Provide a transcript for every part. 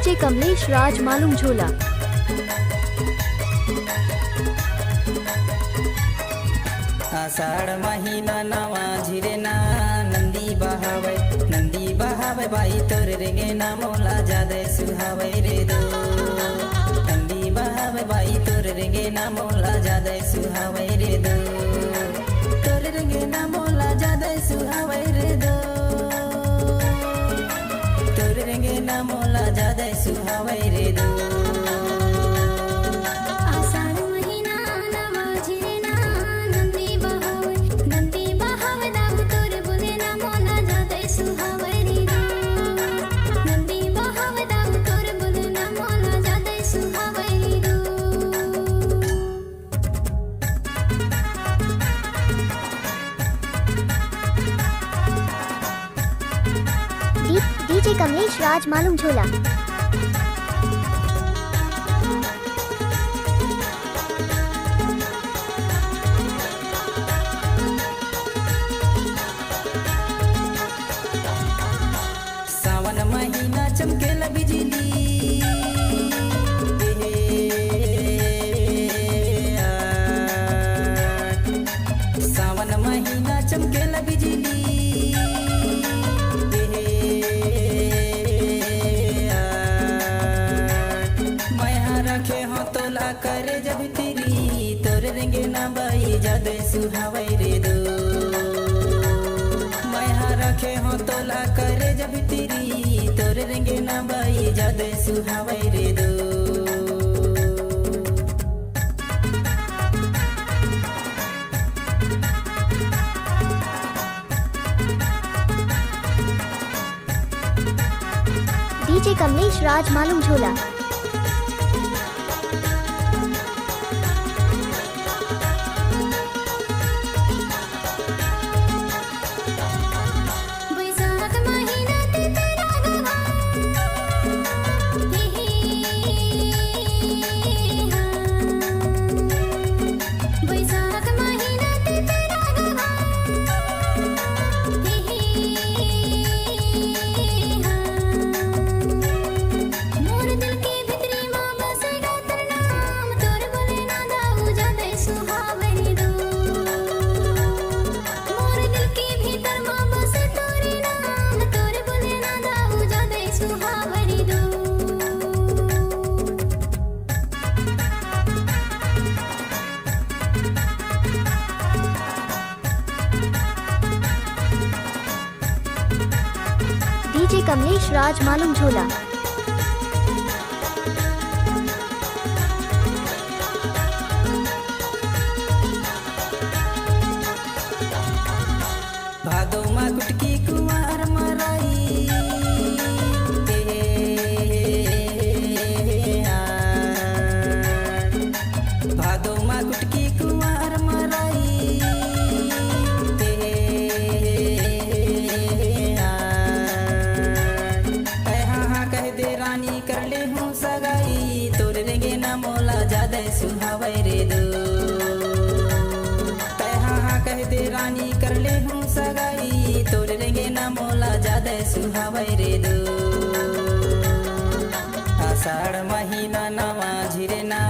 DJ Kamlesh राज मालूम झोला। आषाढ़ महीना नवा झिरे ना नंदी बहावे बाई तोर रेगे ना मोला जादे सुहावे रे दो। नंदी बहावे बाई तोर रेगे ना मोला जादे सुहावे रे दो। तोर रेगे ना मोला जादे सुहावे रे दो। तोर रेगे ना मोला जादे सुहावे रे दो। डीजे कमलेश राज मालूम झोला। सावन महीना चमकेला बिजली सावन महीना चमकेला बिजली रखे हो तोला करे जब तेरी तोर रेंगे ना बाई जादे सुहावे रे दो। मैं रखे हो तोला करे जब तेरी तोर रेंगे ना बाई जादे सुहावे रे दो। डीजे कमलेश राज मालूम झोला। डीजे कमलेश राज मालूम झोला। भादो मा गुटकी कुंवर मराई भादो मा गुटकी कुंवर मराई रानी कर ले हूँ सगाई तोर रेंगे ना मोला जादे सुहावे रे दो। तैहा कह दे रानी कर ले हूँ सगाई तोर रेंगे ना मोला जादे सुहावे रे दो। आषाढ़ महीना नवा झिरे ना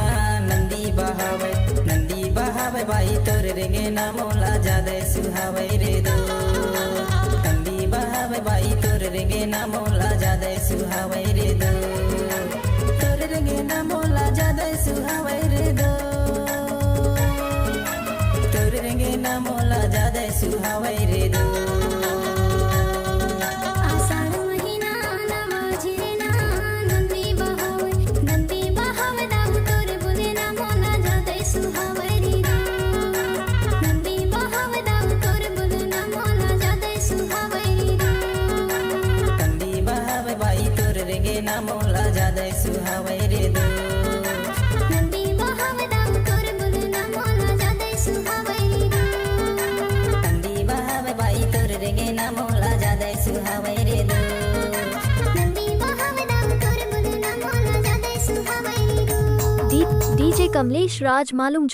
नंदी बहावे बाई तोर रेंगे ना मोला जादे सुहावे रे दो। नंदी बहावे बाई तोर रेंगे ना मोला जादे सुहावे रे दो। तोर रेंगे ना मोला जादे सुहावे रे दो। तोर रेंगे ना मोला जादे सुहावे रे दो। रेंगे ना मोला जादे सुहावे रे दो। नंदी बहावे दाऊ तोर बोलना मोला जादे सुहावे रे दो। नंदी बहावे बाई तोर रेंगे ना मोला जादे सुहावे रे दो। नंदी बहावे दाऊ तोर बोलना मोला जादे सुहावे रे दो। डीजे कमलेश राज मालूम